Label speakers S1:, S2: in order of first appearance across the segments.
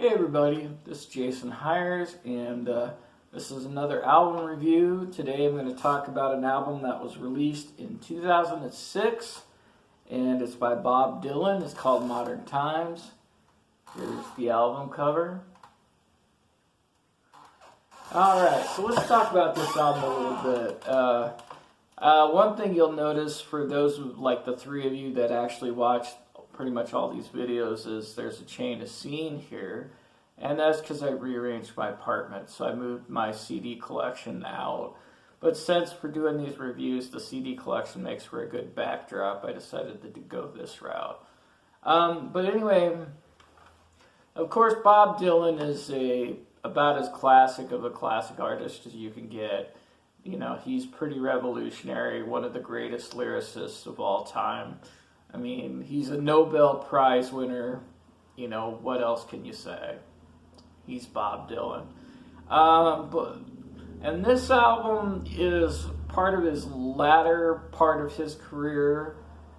S1: Hey everybody, this is Jason Heires, and this is another album review. Today I'm going to talk about an album that was released in 2006, and it's by Bob Dylan. It's called Modern Times. Here's the album cover. Alright, so let's talk about this album a little bit. One thing you'll notice for those like the three of you that actually watch pretty much all these videos is there's a chain of scene here, and that's because I rearranged my apartment, so I moved my CD collection out. But since we're doing these reviews, the CD collection makes for a good backdrop, I decided to go this route. But anyway, of course Bob Dylan is about as classic of a classic artist as you can get. You know, he's pretty revolutionary, one of the greatest lyricists of all time. I mean, he's a Nobel Prize winner. You know, what else can you say? He's Bob Dylan. And this album is part of his latter part of his career,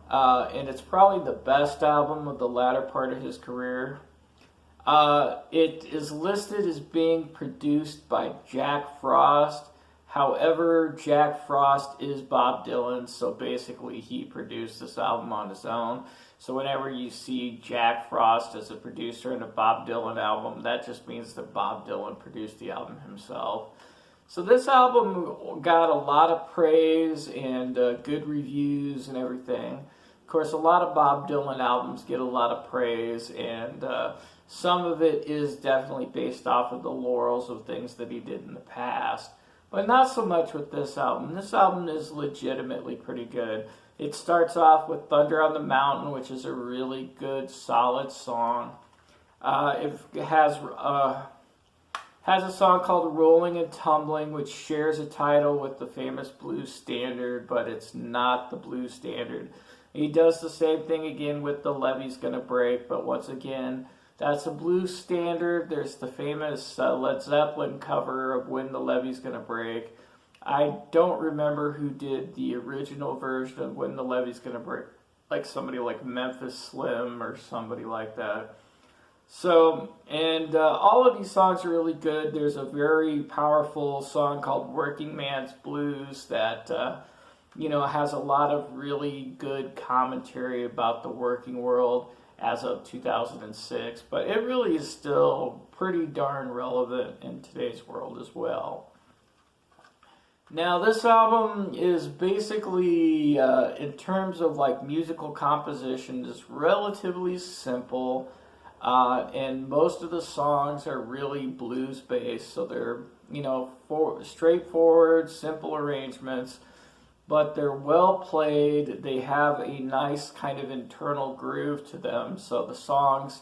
S1: and it's probably the best album of the latter part of his career. It is listed as being produced by Jack Frost. However, Jack Frost is Bob Dylan, so basically he produced this album on his own. So whenever you see Jack Frost as a producer in a Bob Dylan album, that just means that Bob Dylan produced the album himself. So this album got a lot of praise and good reviews and everything. Of course, a lot of Bob Dylan albums get a lot of praise, and some of it is definitely based off of the laurels of things that he did in the past. But not so much with this album. This album is legitimately pretty good. It starts off with Thunder on the Mountain, which is a really good, solid song. It has a song called Rolling and Tumbling, which shares a title with the famous blues standard, but it's not the blues standard. He does the same thing again with The Levee's Gonna Break, but once again, that's a blues standard. There's the famous Led Zeppelin cover of When the Levee's Gonna Break. I don't remember who did the original version of When the Levee's Gonna Break, like somebody like Memphis Slim or somebody like that. So, and all of these songs are really good. There's a very powerful song called Working Man's Blues that, you know, has a lot of really good commentary about the working world as of 2006, but it really is still pretty darn relevant in today's world as well. Now, this album is basically, in terms of like musical composition, is relatively simple, and most of the songs are really blues based, so they're, you know, straightforward, simple arrangements, but they're well played. They have a nice kind of internal groove to them, so the songs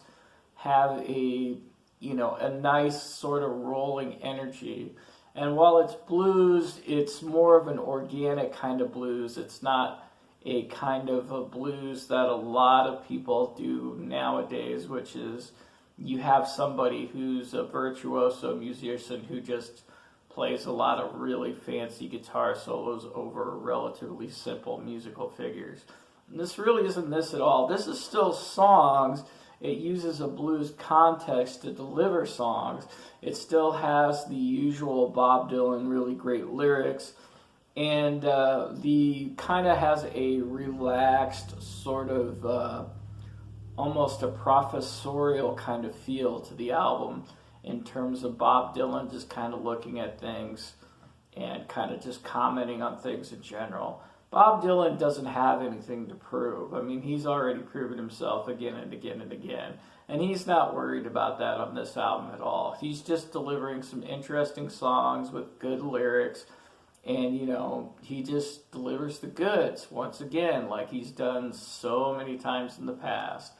S1: have a, you know, a nice sort of rolling energy. And while it's blues, it's more of an organic kind of blues. It's not a kind of a blues that a lot of people do nowadays, which is you have somebody who's a virtuoso musician who just plays a lot of really fancy guitar solos over relatively simple musical figures. And this really isn't this at all. This is still songs. It uses a blues context to deliver songs. It still has the usual Bob Dylan really great lyrics, and the kind of has a relaxed sort of almost a professorial kind of feel to the album, in terms of Bob Dylan just kind of looking at things and kind of just commenting on things in general. Bob Dylan doesn't have anything to prove. I mean, he's already proven himself again and again and again, and he's not worried about that on this album at all. He's just delivering some interesting songs with good lyrics, and, you know, he just delivers the goods once again, like he's done so many times in the past.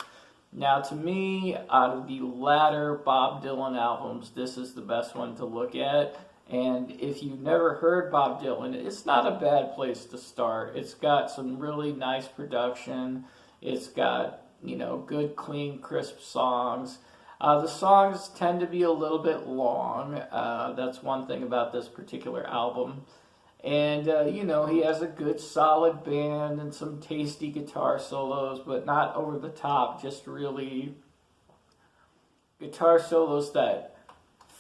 S1: Now, to me, out of the latter Bob Dylan albums, this is the best one to look at. And if you've never heard Bob Dylan, it's not a bad place to start. It's got some really nice production. It's got, you know, good, clean, crisp songs. The songs tend to be a little bit long. That's one thing about this particular album. And, you know, he has a good solid band and some tasty guitar solos, but not over the top, just really guitar solos that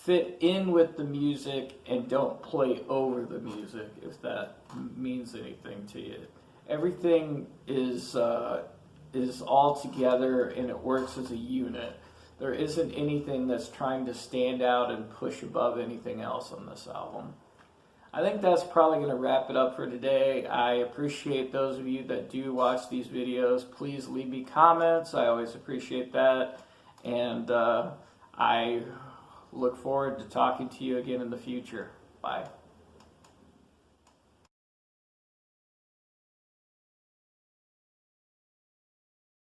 S1: fit in with the music and don't play over the music, if that means anything to you. Everything is all together and it works as a unit. There isn't anything that's trying to stand out and push above anything else on this album. I think that's probably going to wrap it up for today. I appreciate those of you that do watch these videos. Please leave me comments. I always appreciate that. And I look forward to talking to you again in the future. Bye.